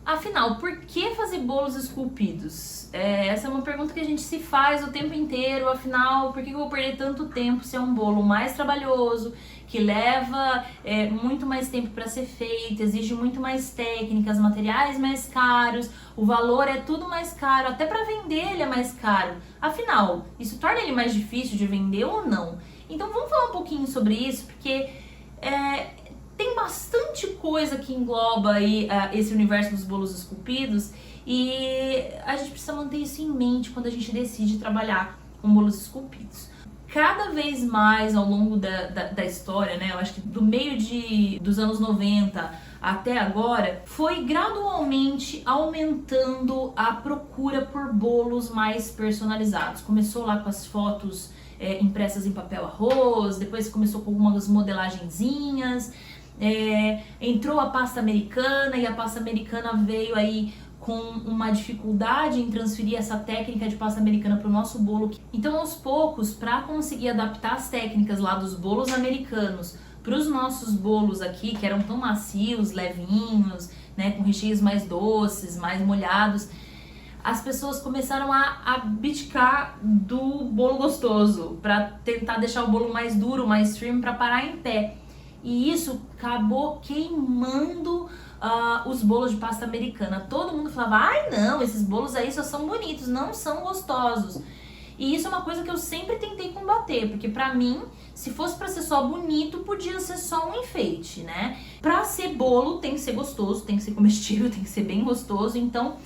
Afinal, por que fazer bolos esculpidos? Essa é uma pergunta que a gente se faz o tempo inteiro. Afinal, por que eu vou perder tanto tempo se é um bolo mais trabalhoso, que leva muito mais tempo para ser feito, exige muito mais técnicas, materiais mais caros, o valor é tudo mais caro, até para vender ele é mais caro. Afinal, isso torna ele mais difícil de vender ou não? Então vamos falar um pouquinho sobre isso, porque tem bastante coisa que engloba aí esse universo dos bolos esculpidos e a gente precisa manter isso em mente quando a gente decide trabalhar com bolos esculpidos. Cada vez mais ao longo da história, né, eu acho que do meio dos anos 90 até agora, foi gradualmente aumentando a procura por bolos mais personalizados. Começou lá com as fotos impressas em papel arroz, depois começou com algumas modelagenzinhas, entrou a pasta americana e a pasta americana veio aí com uma dificuldade em transferir essa técnica de pasta americana para o nosso bolo. Então, aos poucos, para conseguir adaptar as técnicas lá dos bolos americanos para os nossos bolos aqui, que eram tão macios, levinhos, né, com recheios mais doces, mais molhados, as pessoas começaram a abdicar do bolo gostoso para tentar deixar o bolo mais duro, mais firme, para parar em pé. E isso acabou queimando os bolos de pasta americana. Todo mundo falava, ai não, esses bolos aí só são bonitos, não são gostosos. E isso é uma coisa que eu sempre tentei combater, porque pra mim, se fosse pra ser só bonito, podia ser só um enfeite, né? Pra ser bolo tem que ser gostoso, tem que ser comestível, tem que ser bem gostoso, então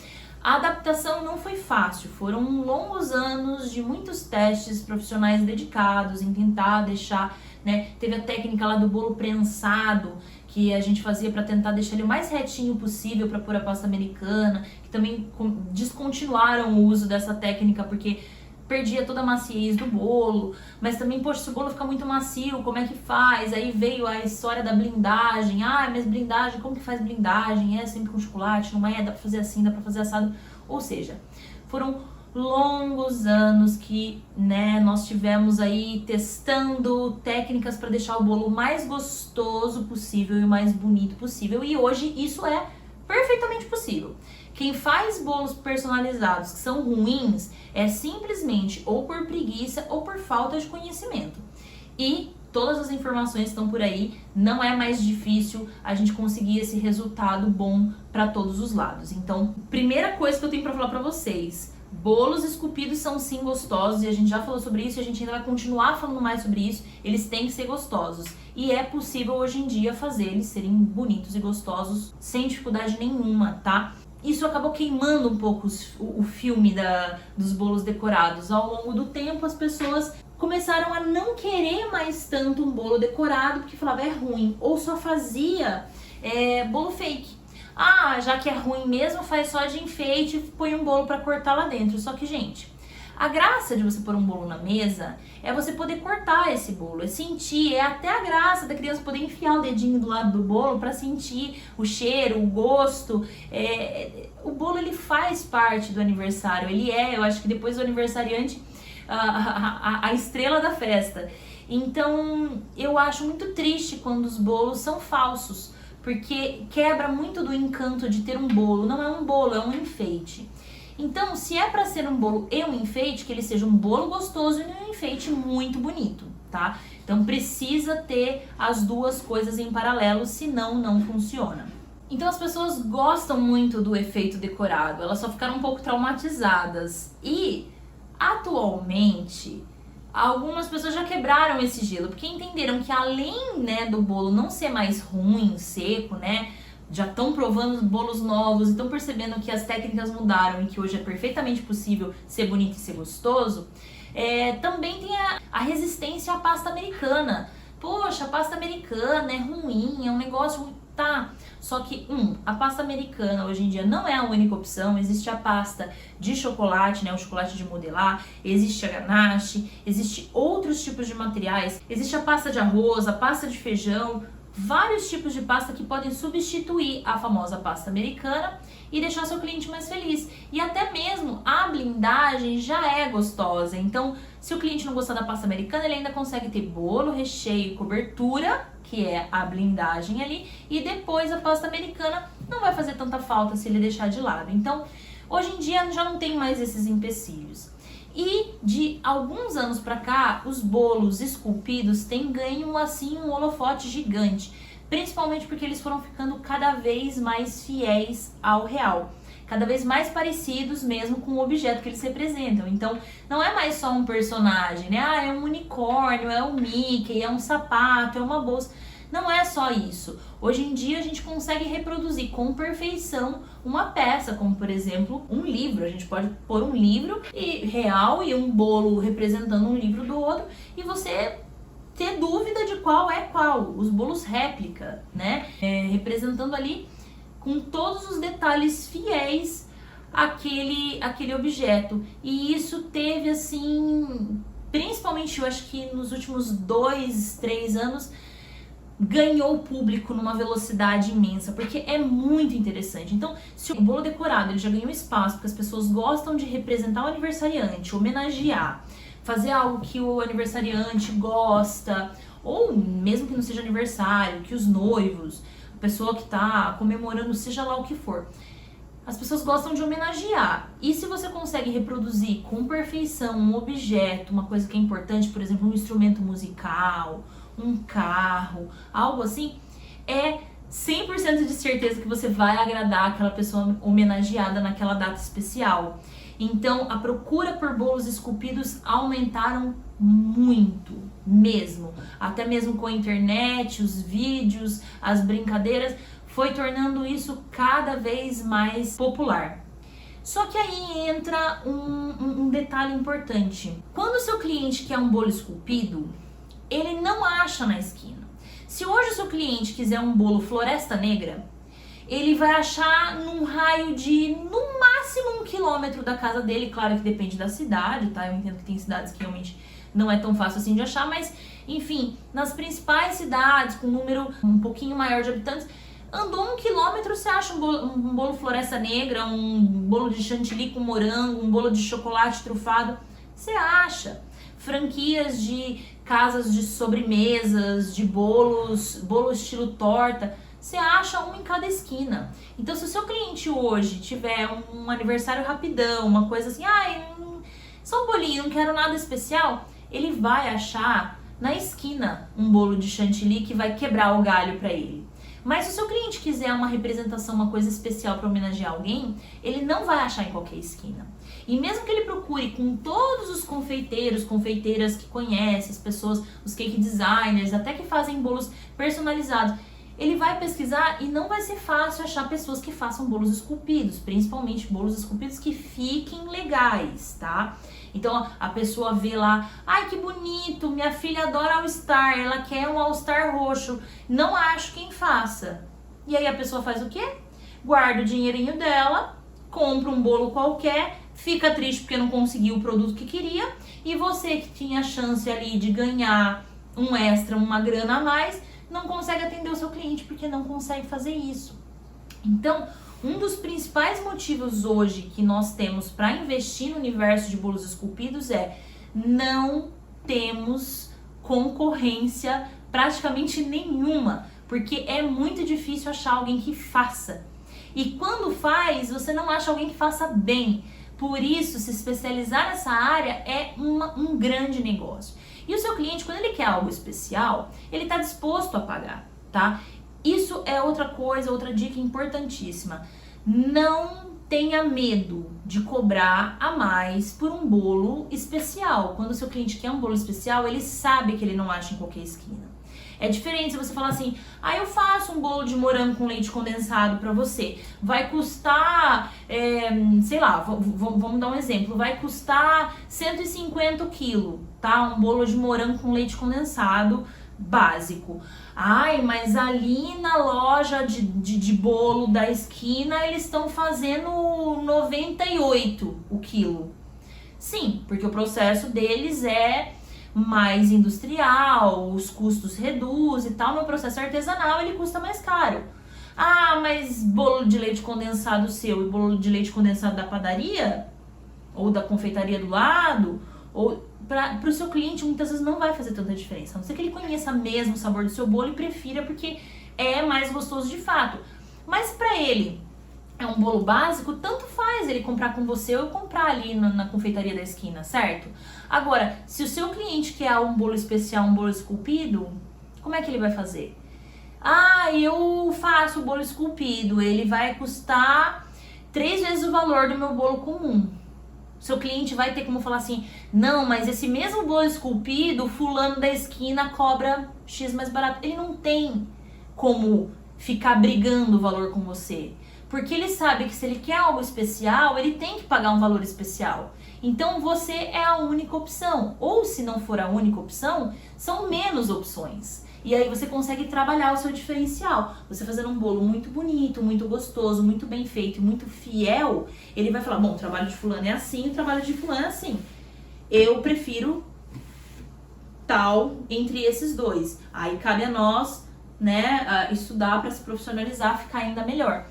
a adaptação não foi fácil, foram longos anos de muitos testes, profissionais dedicados em tentar deixar, né? Teve a técnica lá do bolo prensado, que a gente fazia para tentar deixar ele o mais retinho possível para pôr a pasta americana, que também descontinuaram o uso dessa técnica porque perdia toda a maciez do bolo, mas também, poxa, se o bolo fica muito macio, como é que faz? Aí veio a história da blindagem, mas blindagem, como que faz blindagem? É sempre com chocolate, não é? Dá pra fazer assim, dá pra fazer assado, ou seja, foram longos anos que, né, nós tivemos aí testando técnicas para deixar o bolo o mais gostoso possível e o mais bonito possível, e hoje isso é perfeitamente possível. Quem faz bolos personalizados que são ruins é simplesmente ou por preguiça ou por falta de conhecimento. E todas as informações estão por aí, não é mais difícil a gente conseguir esse resultado bom para todos os lados. Então, primeira coisa que eu tenho para falar para vocês, bolos esculpidos são sim gostosos e a gente já falou sobre isso e a gente ainda vai continuar falando mais sobre isso. Eles têm que ser gostosos e é possível hoje em dia fazer eles serem bonitos e gostosos sem dificuldade nenhuma, tá? Isso acabou queimando um pouco o filme dos bolos decorados. Ao longo do tempo as pessoas começaram a não querer mais tanto um bolo decorado porque falava é ruim, ou só fazia bolo fake. Já que é ruim mesmo, faz só de enfeite e põe um bolo para cortar lá dentro. Só que, gente, a graça de você pôr um bolo na mesa é você poder cortar esse bolo, é sentir, é até a graça da criança poder enfiar o dedinho do lado do bolo para sentir o cheiro, o gosto. O bolo, ele faz parte do aniversário, eu acho que depois do aniversariante, a estrela da festa. Então, eu acho muito triste quando os bolos são falsos, porque quebra muito do encanto de ter um bolo. Não é um bolo, é um enfeite. Então, se é para ser um bolo e um enfeite, que ele seja um bolo gostoso e um enfeite muito bonito, tá? Então, precisa ter as duas coisas em paralelo, senão não funciona. Então, as pessoas gostam muito do efeito decorado, elas só ficaram um pouco traumatizadas. E, atualmente, algumas pessoas já quebraram esse gelo, porque entenderam que além, né, do bolo não ser mais ruim, seco, né, já estão provando bolos novos e estão percebendo que as técnicas mudaram e que hoje é perfeitamente possível ser bonito e ser gostoso, também tem a resistência à pasta americana. Poxa, a pasta americana é ruim, é um negócio ruim. Tá, só que a pasta americana hoje em dia não é a única opção. Existe a pasta de chocolate, né, o chocolate de modelar, existe a ganache, existe outros tipos de materiais, existe a pasta de arroz, a pasta de feijão, vários tipos de pasta que podem substituir a famosa pasta americana e deixar seu cliente mais feliz. E até mesmo a blindagem já é gostosa. Então, se o cliente não gostar da pasta americana, ele ainda consegue ter bolo, recheio e cobertura, que é a blindagem ali, e depois a pasta americana não vai fazer tanta falta se ele deixar de lado. Então, hoje em dia já não tem mais esses empecilhos. E de alguns anos pra cá, os bolos esculpidos têm ganho assim um holofote gigante, principalmente porque eles foram ficando cada vez mais fiéis ao real, cada vez mais parecidos mesmo com o objeto que eles representam. Então, não é mais só um personagem, né? Ah, é um unicórnio, é um Mickey, é um sapato, é uma bolsa. Não é só isso. Hoje em dia a gente consegue reproduzir com perfeição uma peça, como por exemplo um livro. A gente pode pôr um livro real e um bolo representando um livro do outro e você ter dúvida de qual é qual. Os bolos réplica, né? Representando ali com todos os detalhes fiéis àquele objeto. E isso teve assim, principalmente eu acho que nos últimos 2, 3 anos, ganhou o público numa velocidade imensa, porque é muito interessante. Então, se o bolo decorado ele já ganhou espaço, porque as pessoas gostam de representar o aniversariante, homenagear, fazer algo que o aniversariante gosta, ou mesmo que não seja aniversário, que os noivos, a pessoa que está comemorando, seja lá o que for, as pessoas gostam de homenagear. E se você consegue reproduzir com perfeição um objeto, uma coisa que é importante, por exemplo, um instrumento musical, um carro, algo assim, é 100% de certeza que você vai agradar aquela pessoa homenageada naquela data especial. Então, a procura por bolos esculpidos aumentaram muito, mesmo. Até mesmo com a internet, os vídeos, as brincadeiras, foi tornando isso cada vez mais popular. Só que aí entra um detalhe importante. Quando o seu cliente quer um bolo esculpido, ele não acha na esquina. Se hoje o seu cliente quiser um bolo Floresta Negra, ele vai achar num raio de, no máximo, 1 quilômetro da casa dele. Claro que depende da cidade, tá? Eu entendo que tem cidades que realmente não é tão fácil assim de achar, mas, enfim, nas principais cidades, com um número um pouquinho maior de habitantes, andou 1 quilômetro, você acha um bolo Floresta Negra, um bolo de chantilly com morango, um bolo de chocolate trufado, você acha. Franquias de casas de sobremesas, de bolos, bolo estilo torta, você acha um em cada esquina. Então, se o seu cliente hoje tiver um aniversário rapidão, uma coisa assim, só um bolinho, não quero nada especial, ele vai achar na esquina um bolo de chantilly que vai quebrar o galho para ele. Mas se o seu cliente quiser uma representação, uma coisa especial para homenagear alguém, ele não vai achar em qualquer esquina. E mesmo que ele procure com todos os confeiteiros, confeiteiras que conhece, as pessoas, os cake designers, até que fazem bolos personalizados, ele vai pesquisar e não vai ser fácil achar pessoas que façam bolos esculpidos, principalmente bolos esculpidos que fiquem legais, tá? Então a pessoa vê lá, ai que bonito, minha filha adora All Star, ela quer um All Star roxo, não acho quem faça. E aí a pessoa faz o quê? Guarda o dinheirinho dela, compra um bolo qualquer, fica triste porque não conseguiu o produto que queria, e você que tinha a chance ali de ganhar um extra, uma grana a mais, não consegue atender o seu cliente porque não consegue fazer isso. Então, um dos principais motivos hoje que nós temos para investir no universo de bolos esculpidos é não temos concorrência praticamente nenhuma, porque é muito difícil achar alguém que faça. E quando faz, você não acha alguém que faça bem. Por isso, se especializar nessa área é um grande negócio. E o seu cliente, quando ele quer algo especial, ele está disposto a pagar, tá? Isso é outra coisa, outra dica importantíssima. Não tenha medo de cobrar a mais por um bolo especial. Quando o seu cliente quer um bolo especial, ele sabe que ele não acha em qualquer esquina. É diferente se você falar assim, eu faço um bolo de morango com leite condensado pra você. Vai custar, sei lá, vamos dar um exemplo. Vai custar 150 o quilo, tá? Um bolo de morango com leite condensado básico. Mas ali na loja de bolo da esquina eles estão fazendo 98 o quilo. Sim, porque o processo deles é mais industrial, os custos reduzem e tal, no processo artesanal ele custa mais caro. Ah, mas bolo de leite condensado seu e bolo de leite condensado da padaria ou da confeitaria do lado, ou para o seu cliente muitas vezes não vai fazer tanta diferença. A não ser que ele conheça mesmo o sabor do seu bolo e prefira porque é mais gostoso de fato. Mas para ele é um bolo básico, tanto faz ele comprar com você ou comprar ali na confeitaria da esquina, certo? Agora, se o seu cliente quer um bolo especial, um bolo esculpido, como é que ele vai fazer? Ah, eu faço o bolo esculpido, ele vai custar 3 vezes o valor do meu bolo comum. Seu cliente vai ter como falar assim, não, mas esse mesmo bolo esculpido, o fulano da esquina cobra X mais barato. Ele não tem como ficar brigando o valor com você. Porque ele sabe que se ele quer algo especial, ele tem que pagar um valor especial. Então você é a única opção. Ou se não for a única opção, são menos opções. E aí você consegue trabalhar o seu diferencial. Você fazendo um bolo muito bonito, muito gostoso, muito bem feito, muito fiel, ele vai falar, bom, o trabalho de fulano é assim, o trabalho de fulano é assim. Eu prefiro tal entre esses dois. Aí cabe a nós, né, estudar para se profissionalizar, ficar ainda melhor.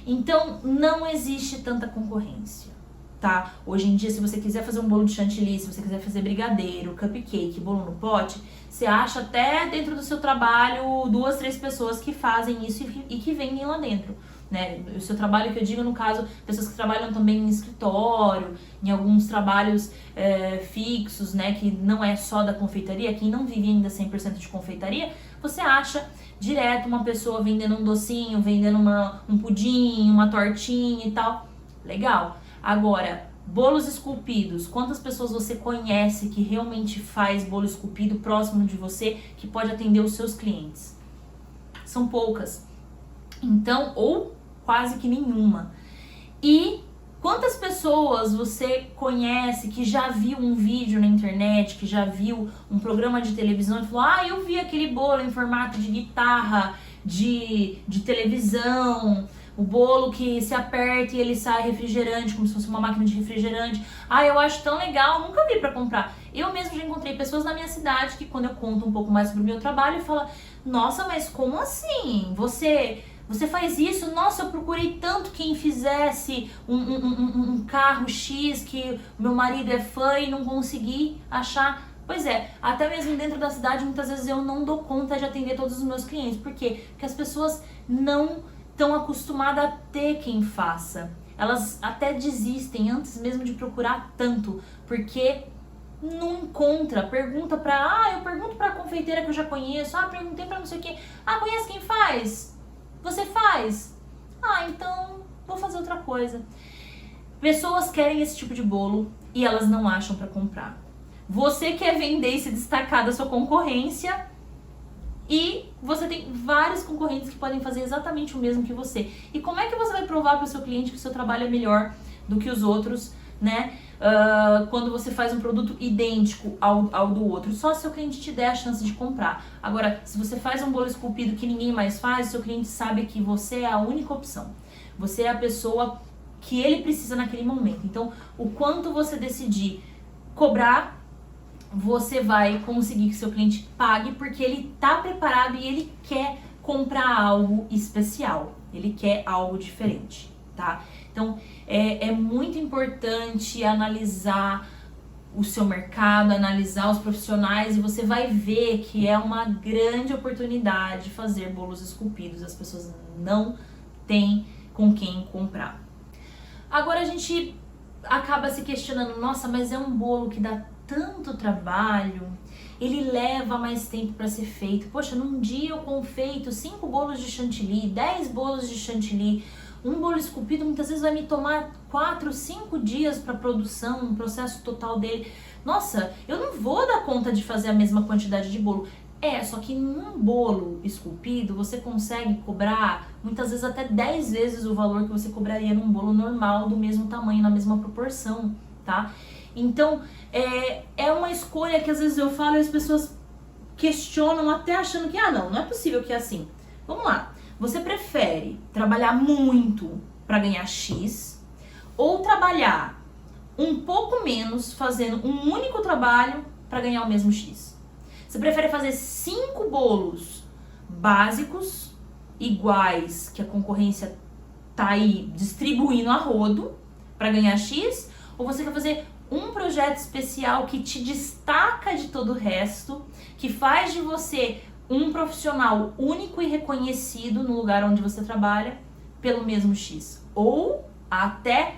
Então, não existe tanta concorrência, tá? Hoje em dia, se você quiser fazer um bolo de chantilly, se você quiser fazer brigadeiro, cupcake, bolo no pote, você acha até dentro do seu trabalho 2, 3 pessoas que fazem isso e que vendem lá dentro, né? O seu trabalho, que eu digo, no caso, pessoas que trabalham também em escritório, em alguns trabalhos fixos, né? Que não é só da confeitaria, quem não vive ainda 100% de confeitaria, você acha direto uma pessoa vendendo um docinho, vendendo um pudim, uma tortinha e tal. Legal. Agora, bolos esculpidos. Quantas pessoas você conhece que realmente faz bolo esculpido próximo de você, que pode atender os seus clientes? São poucas. Então, ou quase que nenhuma. E quantas pessoas você conhece que já viu um vídeo na internet, que já viu um programa de televisão e falou, ah, eu vi aquele bolo em formato de guitarra, de televisão, o bolo que se aperta e ele sai refrigerante, como se fosse uma máquina de refrigerante. Ah, eu acho tão legal, nunca vi pra comprar. Eu mesmo já encontrei pessoas na minha cidade que quando eu conto um pouco mais sobre o meu trabalho, falam, nossa, mas como assim? Você faz isso? Nossa, eu procurei tanto quem fizesse um carro X que meu marido é fã e não consegui achar. Pois é, até mesmo dentro da cidade, muitas vezes eu não dou conta de atender todos os meus clientes. Por quê? Porque as pessoas não estão acostumadas a ter quem faça. Elas até desistem antes mesmo de procurar tanto, porque não encontra. Eu pergunto pra confeiteira que eu já conheço, perguntei pra não sei o quê. Conhece quem faz? Você faz? Então vou fazer outra coisa. Pessoas querem esse tipo de bolo e elas não acham para comprar. Você quer vender e se destacar da sua concorrência e você tem vários concorrentes que podem fazer exatamente o mesmo que você. E como é que você vai provar para o seu cliente que o seu trabalho é melhor do que os outros, né? Quando você faz um produto idêntico ao do outro, só se o cliente te der a chance de comprar. Agora, se você faz um bolo esculpido que ninguém mais faz, o seu cliente sabe que você é a única opção. Você é a pessoa que ele precisa naquele momento. Então, o quanto você decidir cobrar, você vai conseguir que seu cliente pague, porque ele tá preparado e ele quer comprar algo especial. Ele quer algo diferente, tá? Então, é muito importante analisar o seu mercado, analisar os profissionais e você vai ver que é uma grande oportunidade fazer bolos esculpidos. As pessoas não têm com quem comprar. Agora a gente acaba se questionando, nossa, mas é um bolo que dá tanto trabalho, ele leva mais tempo para ser feito. Poxa, num dia eu confeito 5 bolos de chantilly, 10 bolos de chantilly. Um bolo esculpido muitas vezes vai me tomar 4, 5 dias para produção, um processo total dele. Nossa, eu não vou dar conta de fazer a mesma quantidade de bolo. Só que num bolo esculpido você consegue cobrar muitas vezes até 10 vezes o valor que você cobraria num bolo normal do mesmo tamanho, na mesma proporção, tá? Então, é uma escolha que às vezes eu falo e as pessoas questionam até achando que, não é possível que é assim. Vamos lá. Você prefere trabalhar muito para ganhar X ou trabalhar um pouco menos fazendo um único trabalho para ganhar o mesmo X? Você prefere fazer 5 bolos básicos, iguais, que a concorrência tá aí distribuindo a rodo para ganhar X? Ou você quer fazer um projeto especial que te destaca de todo o resto, que faz de você um profissional único e reconhecido no lugar onde você trabalha pelo mesmo X? Ou até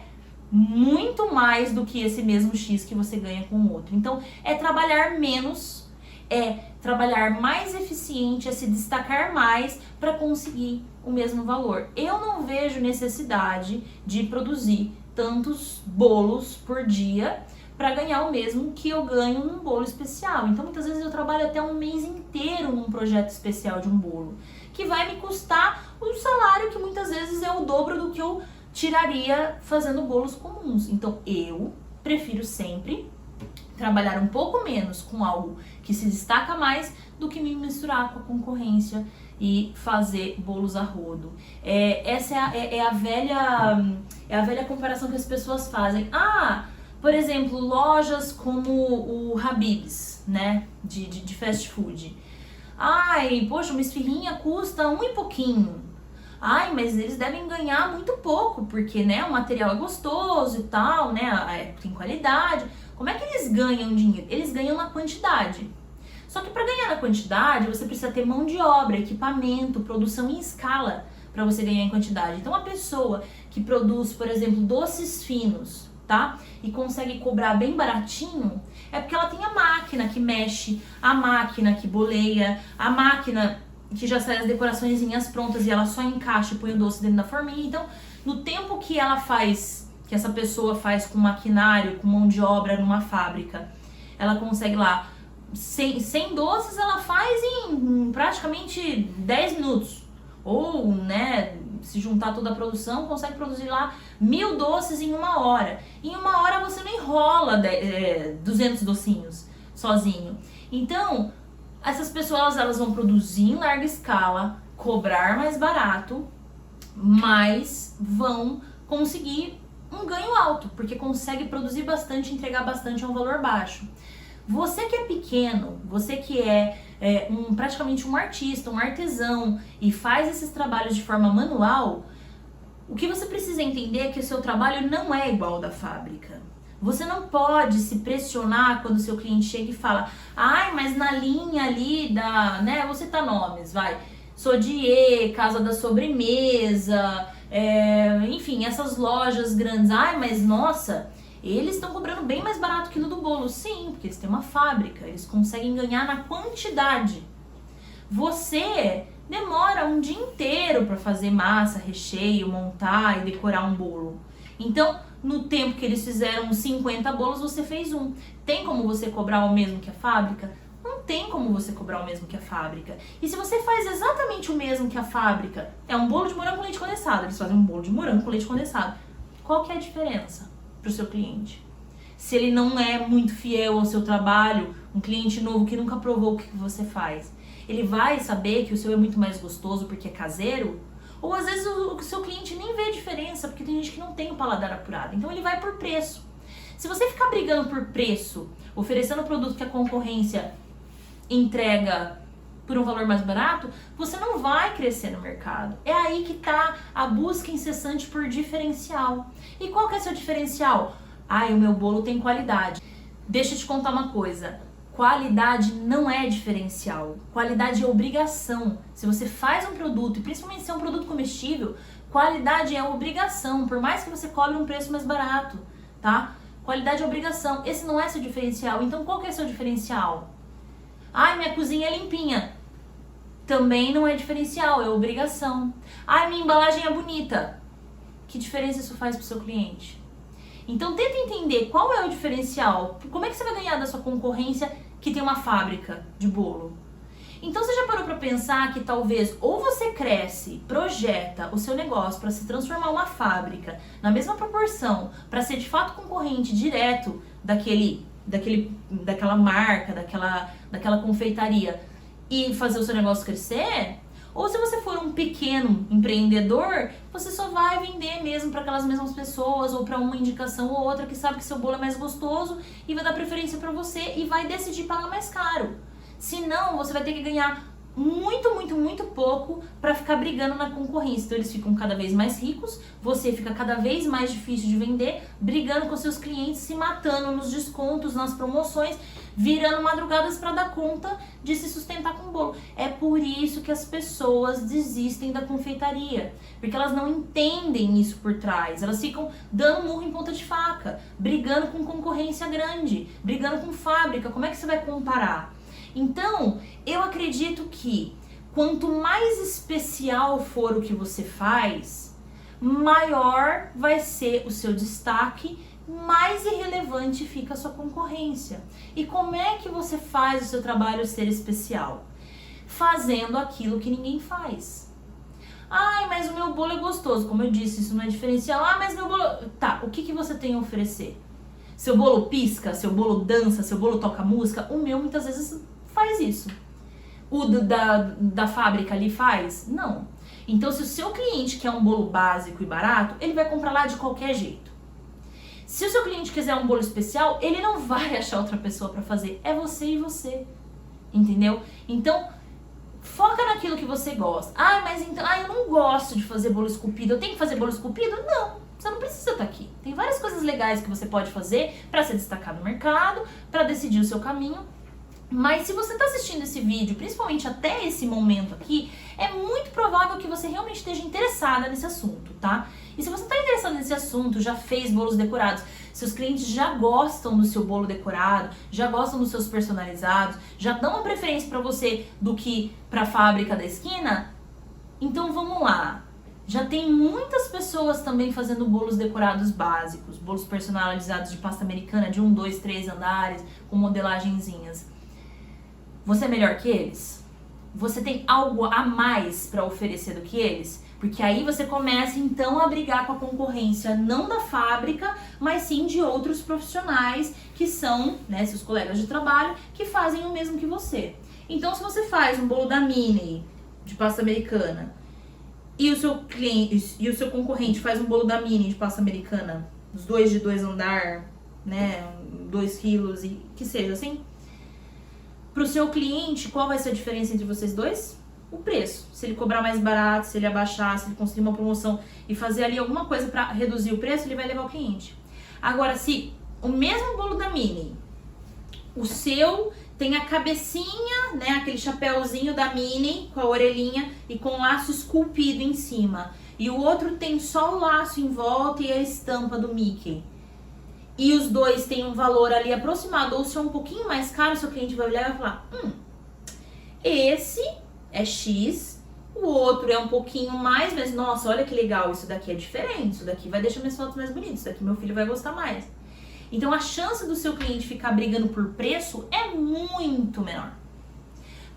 muito mais do que esse mesmo X que você ganha com o outro. Então, é trabalhar menos, é trabalhar mais eficiente, é se destacar mais para conseguir o mesmo valor. Eu não vejo necessidade de produzir tantos bolos por dia para ganhar o mesmo que eu ganho num bolo especial. Então, muitas vezes eu trabalho até um mês inteiro num projeto especial de um bolo, que vai me custar um salário que muitas vezes é o dobro do que eu tiraria fazendo bolos comuns. Então, eu prefiro sempre trabalhar um pouco menos com algo que se destaca mais do que me misturar com a concorrência e fazer bolos a rodo. Essa é a velha comparação que as pessoas fazem. Por exemplo, lojas como o Habib's, né, de fast food. Poxa, uma esfirrinha custa um e pouquinho. Mas eles devem ganhar muito pouco, porque, né, o material é gostoso e tal, né, tem qualidade. Como é que eles ganham dinheiro? Eles ganham na quantidade. Só que para ganhar na quantidade, você precisa ter mão de obra, equipamento, produção em escala para você ganhar em quantidade. Então, a pessoa que produz, por exemplo, doces finos, tá? E consegue cobrar bem baratinho, é porque ela tem a máquina que mexe, a máquina que boleia, a máquina que já sai as decoraçõezinhas prontas e ela só encaixa e põe o doce dentro da forminha. Então, no tempo que ela faz, que essa pessoa faz com maquinário, com mão de obra numa fábrica, ela consegue lá 100 doces, ela faz em praticamente 10 minutos. Ou, né, se juntar toda a produção, consegue produzir lá 1000 doces em 1 hora. Em 1 hora você não enrola 200 docinhos sozinho. Então, essas pessoas, elas vão produzir em larga escala, cobrar mais barato, mas vão conseguir um ganho alto, porque consegue produzir bastante, entregar bastante a um valor baixo. Você que é pequeno, você que é praticamente um artista, um artesão e faz esses trabalhos de forma manual, o que você precisa entender é que o seu trabalho não é igual ao da fábrica. Você não pode se pressionar quando o seu cliente chega e fala: mas na linha ali da, né, vou citar nomes, vai, Sodier, Casa da Sobremesa, enfim, essas lojas grandes, mas nossa, eles estão cobrando bem mais barato que no do bolo. Sim, porque eles têm uma fábrica, eles conseguem ganhar na quantidade. Você demora um dia inteiro para fazer massa, recheio, montar e decorar um bolo. Então, no tempo que eles fizeram 50 bolos, você fez um. Tem como você cobrar o mesmo que a fábrica? Não tem como você cobrar o mesmo que a fábrica. E se você faz exatamente o mesmo que a fábrica, é um bolo de morango com leite condensado, eles fazem um bolo de morango com leite condensado. Qual que é a diferença para o seu cliente? Se ele não é muito fiel ao seu trabalho, um cliente novo que nunca provou o que você faz, ele vai saber que o seu é muito mais gostoso porque é caseiro? Ou às vezes o seu cliente nem vê a diferença, porque tem gente que não tem o paladar apurado. Então ele vai por preço. Se você ficar brigando por preço, oferecendo o produto que a concorrência entrega por um valor mais barato, você não vai crescer no mercado. É aí que está a busca incessante por diferencial. E qual que é seu diferencial? O meu bolo tem qualidade. Deixa eu te contar uma coisa. Qualidade não é diferencial. Qualidade é obrigação. Se você faz um produto, e principalmente se é um produto comestível, qualidade é obrigação, por mais que você cobre um preço mais barato, tá? Qualidade é obrigação. Esse não é seu diferencial. Então, qual que é seu diferencial? Minha cozinha é limpinha. Também não é diferencial, é obrigação. Minha embalagem é bonita. Que diferença isso faz pro seu cliente? Então, tenta entender qual é o diferencial. Como é que você vai ganhar da sua concorrência que tem uma fábrica de bolo? Então, você já parou para pensar que talvez ou você cresce, projeta o seu negócio para se transformar uma fábrica na mesma proporção, para ser de fato concorrente direto daquela marca, daquela confeitaria, e fazer o seu negócio crescer? Ou se você for um pequeno empreendedor, você só vai vender mesmo para aquelas mesmas pessoas ou para uma indicação ou outra que sabe que seu bolo é mais gostoso e vai dar preferência para você e vai decidir pagar mais caro. Senão, você vai ter que ganhar muito pouco para ficar brigando na concorrência. Então eles ficam cada vez mais ricos, você fica cada vez mais difícil de vender, brigando com seus clientes, se matando nos descontos, nas promoções, virando madrugadas para dar conta de se sustentar com o bolo. É por isso que as pessoas desistem da confeitaria, porque elas não entendem isso por trás. Elas ficam dando murro em ponta de faca, brigando com concorrência grande, brigando com fábrica. Como é que você vai comparar? Então, eu acredito que quanto mais especial for o que você faz, maior vai ser o seu destaque, mais irrelevante fica a sua concorrência. E como é que você faz o seu trabalho ser especial? Fazendo aquilo que ninguém faz. Ai, mas o meu bolo é gostoso. Como eu disse, isso não é diferencial. Ah, mas meu bolo... Tá, o que você tem a oferecer? Seu bolo pisca, seu bolo dança, seu bolo toca música? O meu muitas vezes faz isso. O da fábrica ali faz? Não. Então, se o seu cliente quer um bolo básico e barato, ele vai comprar lá de qualquer jeito. Se o seu cliente quiser um bolo especial, ele não vai achar outra pessoa para fazer. É você e você. Entendeu? Então, foca naquilo que você gosta. Ah, mas então, eu não gosto de fazer bolo esculpido. Eu tenho que fazer bolo esculpido? Não. Você não precisa estar aqui. Tem várias coisas legais que você pode fazer para se destacar no mercado, para decidir o seu caminho. Mas se você está assistindo esse vídeo, principalmente até esse momento aqui, é muito provável que você realmente esteja interessada nesse assunto, tá? E se você está interessado nesse assunto, já fez bolos decorados, seus clientes já gostam do seu bolo decorado, já gostam dos seus personalizados, já dão uma preferência para você do que para a fábrica da esquina, então vamos lá. Já tem muitas pessoas também fazendo bolos decorados básicos, bolos personalizados de pasta americana de 1, 2, 3 andares, com modelagenzinhas. Você é melhor que eles? Você tem algo a mais para oferecer do que eles? Porque aí você começa então a brigar com a concorrência, não da fábrica, mas sim de outros profissionais que são, né, seus colegas de trabalho, que fazem o mesmo que você. Então, se você faz um bolo da Mini, de pasta americana, e o seu cliente e o seu concorrente faz um bolo da Mini de pasta americana, os dois de 2 andar, né, 2 quilos e que seja assim, para o seu cliente, qual vai ser a diferença entre vocês dois? O preço. Se ele cobrar mais barato, se ele abaixar, se ele conseguir uma promoção e fazer ali alguma coisa para reduzir o preço, ele vai levar o cliente. Agora, se o mesmo bolo da Mini, o seu tem a cabecinha, né, aquele chapéuzinho da Mini com a orelhinha e com o laço esculpido em cima, e o outro tem só o laço em volta e a estampa do Mickey, e os dois têm um valor ali aproximado, ou se é um pouquinho mais caro, seu cliente vai olhar e vai falar, esse é X, o outro é um pouquinho mais, mas nossa, olha que legal, isso daqui é diferente, isso daqui vai deixar minhas fotos mais bonitas, isso daqui meu filho vai gostar mais. Então a chance do seu cliente ficar brigando por preço é muito menor.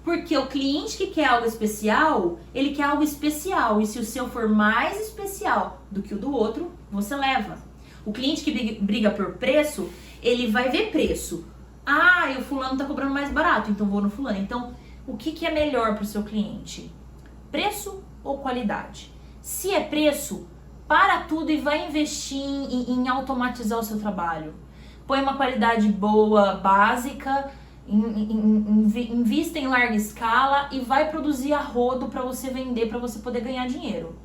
Porque o cliente que quer algo especial, ele quer algo especial, e se o seu for mais especial do que o do outro, você leva. O cliente que briga por preço, ele vai ver preço. Ah, o fulano tá cobrando mais barato, então vou no fulano. Então, o que é melhor para o seu cliente? Preço ou qualidade? Se é preço, para tudo e vai investir em automatizar o seu trabalho. Põe uma qualidade boa, básica, invista em larga escala e vai produzir a rodo para você vender, para você poder ganhar dinheiro.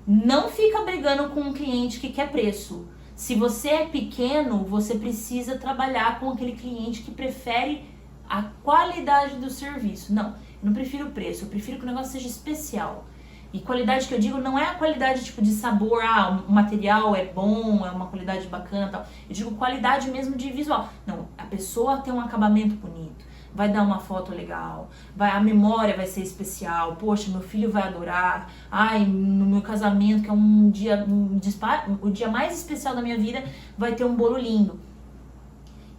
Não fica brigando com um cliente que quer preço. Se você é pequeno, você precisa trabalhar com aquele cliente que prefere a qualidade do serviço. Não, eu não prefiro o preço, eu prefiro que o negócio seja especial. E qualidade que eu digo não é a qualidade tipo de sabor, o material é bom, é uma qualidade bacana e tal. Eu digo qualidade mesmo de visual. Não, a pessoa tem um acabamento bonito, vai dar uma foto legal, a memória vai ser especial, poxa, meu filho vai adorar, ai, no meu casamento, que é o dia mais especial da minha vida, vai ter um bolo lindo.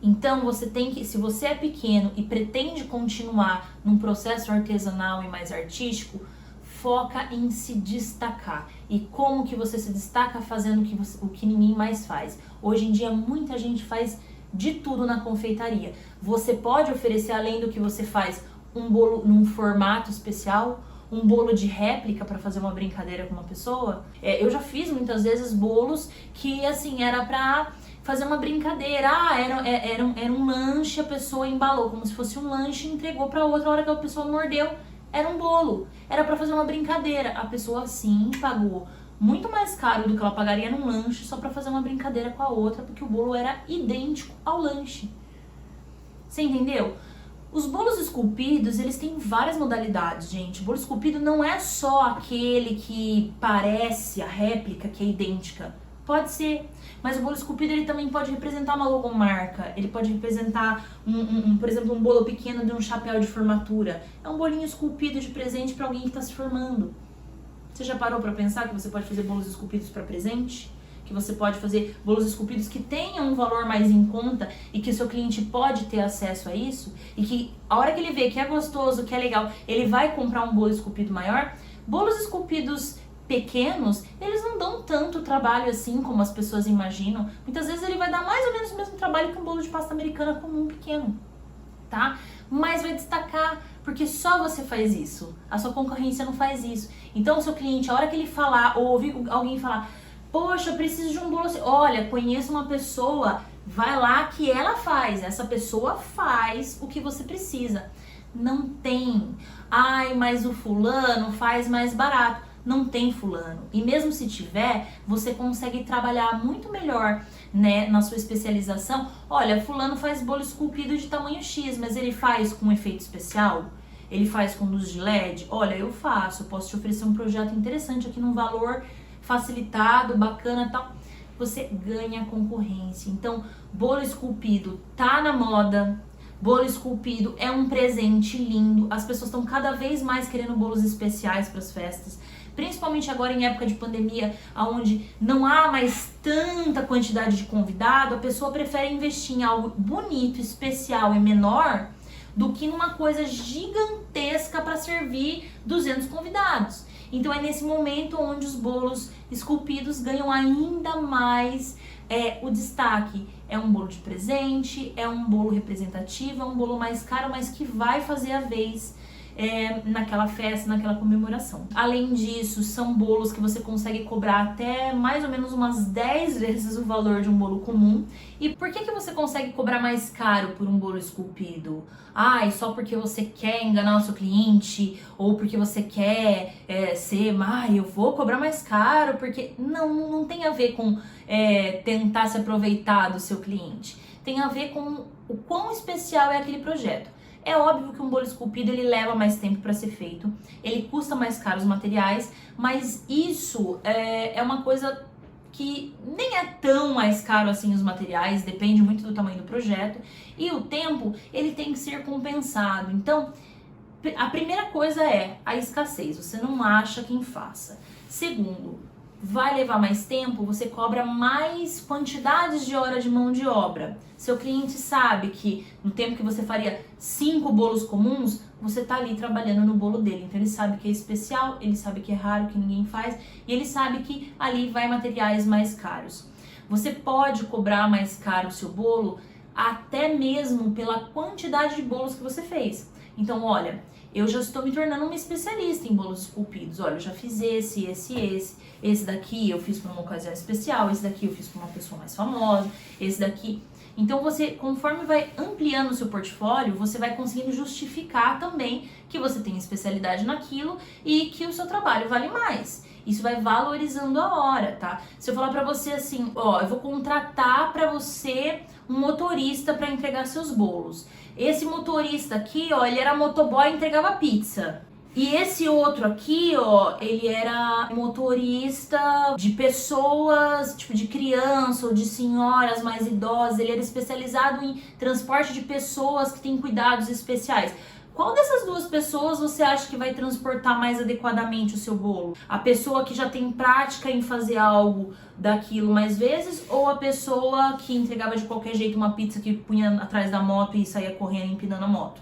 Então você tem que, se você é pequeno e pretende continuar num processo artesanal e mais artístico, foca em se destacar. E como que você se destaca? Fazendo o que ninguém mais faz. Hoje em dia muita gente faz de tudo na confeitaria. Você pode oferecer, além do que você faz, um bolo num formato especial, um bolo de réplica para fazer uma brincadeira com uma pessoa. Eu já fiz muitas vezes bolos que, assim, era pra fazer uma brincadeira. Era um lanche, a pessoa embalou como se fosse um lanche e entregou pra outra. A hora que a pessoa mordeu, era um bolo. Era pra fazer uma brincadeira. A pessoa, sim, pagou muito mais caro do que ela pagaria num lanche só pra fazer uma brincadeira com a outra, porque o bolo era idêntico ao lanche. Você entendeu? Os bolos esculpidos, eles têm várias modalidades, gente. O bolo esculpido não é só aquele que parece a réplica, que é idêntica. Pode ser, mas o bolo esculpido ele também pode representar uma logomarca, ele pode representar, por exemplo, um bolo pequeno de um chapéu de formatura. É um bolinho esculpido de presente para alguém que está se formando. Você já parou para pensar que você pode fazer bolos esculpidos para presente? Que você pode fazer bolos esculpidos que tenham um valor mais em conta e que o seu cliente pode ter acesso a isso? E que a hora que ele vê que é gostoso, que é legal, ele vai comprar um bolo esculpido maior? Bolos esculpidos pequenos, eles não dão tanto trabalho assim como as pessoas imaginam. Muitas vezes ele vai dar mais ou menos o mesmo trabalho que um bolo de pasta americana comum pequeno, tá? Mas vai destacar, porque só você faz isso. A sua concorrência não faz isso. Então o seu cliente, a hora que ele falar, ou ouvir alguém falar, poxa, eu preciso de um bolo assim. Olha, conheço uma pessoa, vai lá que ela faz. Essa pessoa faz o que você precisa. Não tem, ai, mas o fulano faz mais barato. Não tem fulano. E mesmo se tiver, você consegue trabalhar muito melhor, né, na sua especialização. Olha, fulano faz bolo esculpido de tamanho X, mas ele faz com efeito especial? Ele faz com luz de LED? Olha, eu faço, eu posso te oferecer um projeto interessante aqui num valor facilitado, bacana e tal. Você ganha concorrência. Então, bolo esculpido tá na moda. Bolo esculpido é um presente lindo. As pessoas estão cada vez mais querendo bolos especiais para as festas. Principalmente agora em época de pandemia, onde não há mais tanta quantidade de convidado, a pessoa prefere investir em algo bonito, especial e menor do que numa coisa gigantesca para servir 200 convidados. Então é nesse momento onde os bolos esculpidos ganham ainda mais o destaque. É um bolo de presente, é um bolo representativo, é um bolo mais caro, mas que vai fazer a vez naquela festa, naquela comemoração. Além disso, são bolos que você consegue cobrar até mais ou menos umas 10 vezes o valor de um bolo comum. E por que você consegue cobrar mais caro por um bolo esculpido? Só porque você quer enganar o seu cliente? Ou porque você quer eu vou cobrar mais caro? Porque não tem a ver com tentar se aproveitar do seu cliente. Tem a ver com o quão especial é aquele projeto. É óbvio que um bolo esculpido ele leva mais tempo para ser feito, ele custa mais caro os materiais, mas isso é uma coisa que nem é tão mais caro assim os materiais, depende muito do tamanho do projeto, e o tempo ele tem que ser compensado. Então, a primeira coisa é a escassez, você não acha quem faça. Segundo, vai levar mais tempo, você cobra mais quantidades de hora de mão de obra. Seu cliente sabe que no tempo que você faria 5 bolos comuns, você tá ali trabalhando no bolo dele. Então ele sabe que é especial, ele sabe que é raro, que ninguém faz, e ele sabe que ali vai materiais mais caros. Você pode cobrar mais caro o seu bolo até mesmo pela quantidade de bolos que você fez. Então, olha, eu já estou me tornando uma especialista em bolos esculpidos. Olha, eu já fiz esse daqui eu fiz para uma ocasião especial, esse daqui eu fiz para uma pessoa mais famosa, esse daqui. Então você, conforme vai ampliando o seu portfólio, você vai conseguindo justificar também que você tem especialidade naquilo e que o seu trabalho vale mais. Isso vai valorizando a hora, tá? Se eu falar pra você assim, eu vou contratar pra você um motorista pra entregar seus bolos. Esse motorista aqui, ele era motoboy e entregava pizza. E esse outro aqui, ele era motorista de pessoas, tipo de criança ou de senhoras mais idosas. Ele era especializado em transporte de pessoas que têm cuidados especiais. Qual dessas duas pessoas você acha que vai transportar mais adequadamente o seu bolo? A pessoa que já tem prática em fazer algo daquilo mais vezes ou a pessoa que entregava de qualquer jeito uma pizza que punha atrás da moto e saía correndo empinando a moto?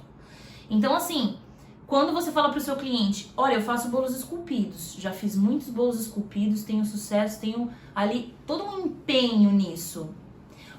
Então, assim, quando você fala para o seu cliente, olha, eu faço bolos esculpidos, já fiz muitos bolos esculpidos, tenho sucesso, tenho ali todo um empenho nisso.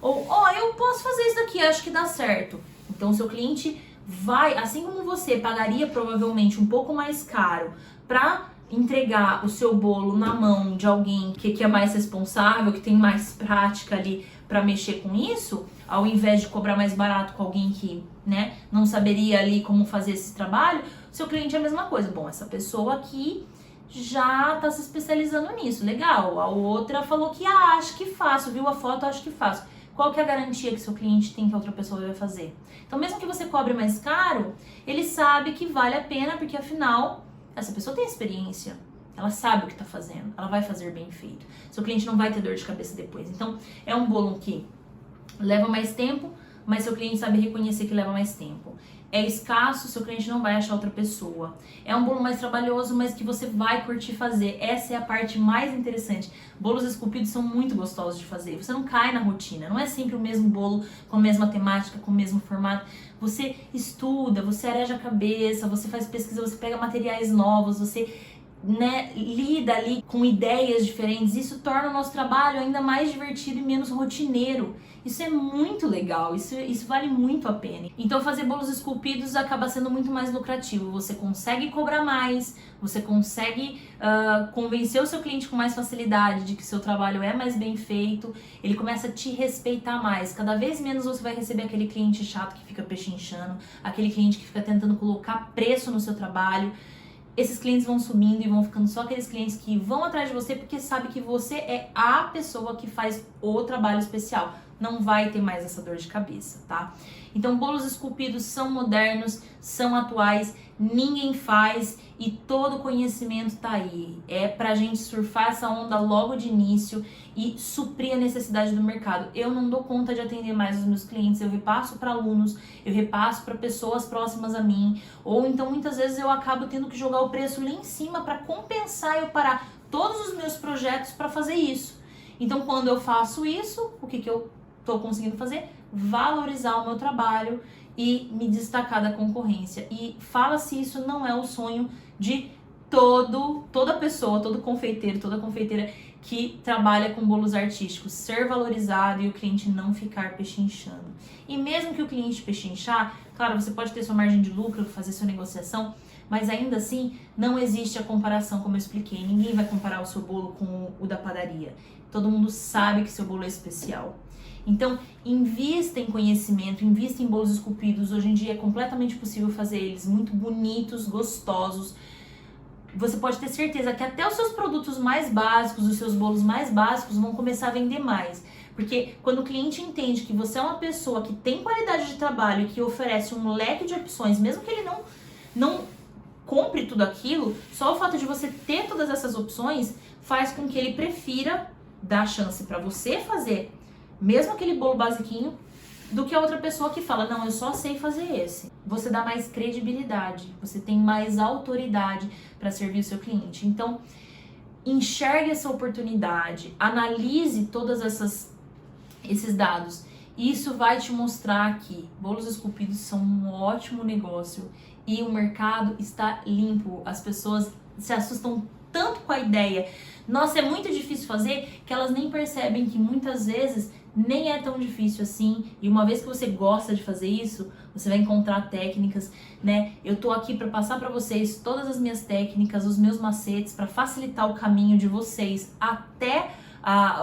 Ou, eu posso fazer isso daqui, acho que dá certo. Então, o seu cliente vai, assim como você pagaria provavelmente um pouco mais caro para entregar o seu bolo na mão de alguém que é mais responsável, que tem mais prática ali para mexer com isso, ao invés de cobrar mais barato com alguém que, né, não saberia ali como fazer esse trabalho, seu cliente é a mesma coisa. Bom, essa pessoa aqui já tá se especializando nisso, legal. A outra falou que, acho que faço, viu a foto, acho que faço. Qual que é a garantia que seu cliente tem que a outra pessoa vai fazer? Então, mesmo que você cobre mais caro, ele sabe que vale a pena, porque afinal, essa pessoa tem experiência. Ela sabe o que tá fazendo, ela vai fazer bem feito. Seu cliente não vai ter dor de cabeça depois. Então, é um bolo que leva mais tempo, mas seu cliente sabe reconhecer que leva mais tempo. É escasso, seu cliente não vai achar outra pessoa. É um bolo mais trabalhoso, mas que você vai curtir fazer. Essa é a parte mais interessante. Bolos esculpidos são muito gostosos de fazer. Você não cai na rotina. Não é sempre o mesmo bolo, com a mesma temática, com o mesmo formato. Você estuda, você areja a cabeça, você faz pesquisa, você pega materiais novos, você, né, lida ali com ideias diferentes. Isso torna o nosso trabalho ainda mais divertido e menos rotineiro. Isso é muito legal, isso vale muito a pena. Então fazer bolos esculpidos acaba sendo muito mais lucrativo. Você consegue cobrar mais, você consegue convencer o seu cliente com mais facilidade de que seu trabalho é mais bem feito, ele começa a te respeitar mais. Cada vez menos você vai receber aquele cliente chato que fica pechinchando, aquele cliente que fica tentando colocar preço no seu trabalho. Esses clientes vão sumindo e vão ficando só aqueles clientes que vão atrás de você porque sabe que você é a pessoa que faz o trabalho especial. Não vai ter mais essa dor de cabeça, tá? Então, bolos esculpidos são modernos, são atuais, ninguém faz e todo o conhecimento tá aí. É pra gente surfar essa onda logo de início e suprir a necessidade do mercado. Eu não dou conta de atender mais os meus clientes, eu repasso para alunos, eu repasso para pessoas próximas a mim, ou então muitas vezes eu acabo tendo que jogar o preço lá em cima para compensar e eu parar todos os meus projetos para fazer isso. Então, quando eu faço isso, o que eu estou conseguindo fazer? Valorizar o meu trabalho e me destacar da concorrência. E fala se isso não é o sonho de toda pessoa, todo confeiteiro, toda confeiteira que trabalha com bolos artísticos, ser valorizado e o cliente não ficar pechinchando. E mesmo que o cliente pechinchar, claro, você pode ter sua margem de lucro, fazer sua negociação, mas ainda assim não existe a comparação, como eu expliquei. Ninguém vai comparar o seu bolo com o da padaria. Todo mundo sabe que seu bolo é especial. Então, invista em conhecimento, invista em bolos esculpidos. Hoje em dia é completamente possível fazer eles muito bonitos, gostosos. Você pode ter certeza que até os seus produtos mais básicos, os seus bolos mais básicos vão começar a vender mais. Porque quando o cliente entende que você é uma pessoa que tem qualidade de trabalho e que oferece um leque de opções, mesmo que ele não compre tudo aquilo, só o fato de você ter todas essas opções faz com que ele prefira dar chance para você fazer mesmo aquele bolo basiquinho, do que a outra pessoa que fala, não, eu só sei fazer esse. Você dá mais credibilidade, você tem mais autoridade para servir o seu cliente. Então, enxergue essa oportunidade, analise todos esses dados. Isso vai te mostrar que bolos esculpidos são um ótimo negócio e o mercado está limpo. As pessoas se assustam tanto com a ideia. Nossa, é muito difícil fazer, que elas nem percebem que muitas vezes nem é tão difícil assim, e uma vez que você gosta de fazer isso, você vai encontrar técnicas, né? Eu tô aqui para passar para vocês todas as minhas técnicas, os meus macetes, para facilitar o caminho de vocês até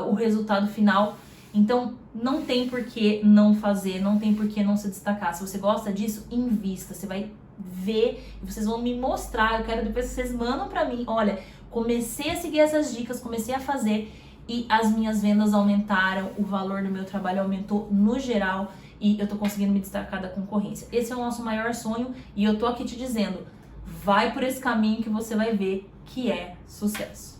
o resultado final. Então, não tem por que não fazer, não tem por que não se destacar. Se você gosta disso, invista, você vai ver e vocês vão me mostrar. Eu quero depois que vocês mandam para mim, olha, comecei a seguir essas dicas, comecei a fazer e as minhas vendas aumentaram, o valor do meu trabalho aumentou no geral e eu tô conseguindo me destacar da concorrência. Esse é o nosso maior sonho e eu tô aqui te dizendo, vai por esse caminho que você vai ver que é sucesso.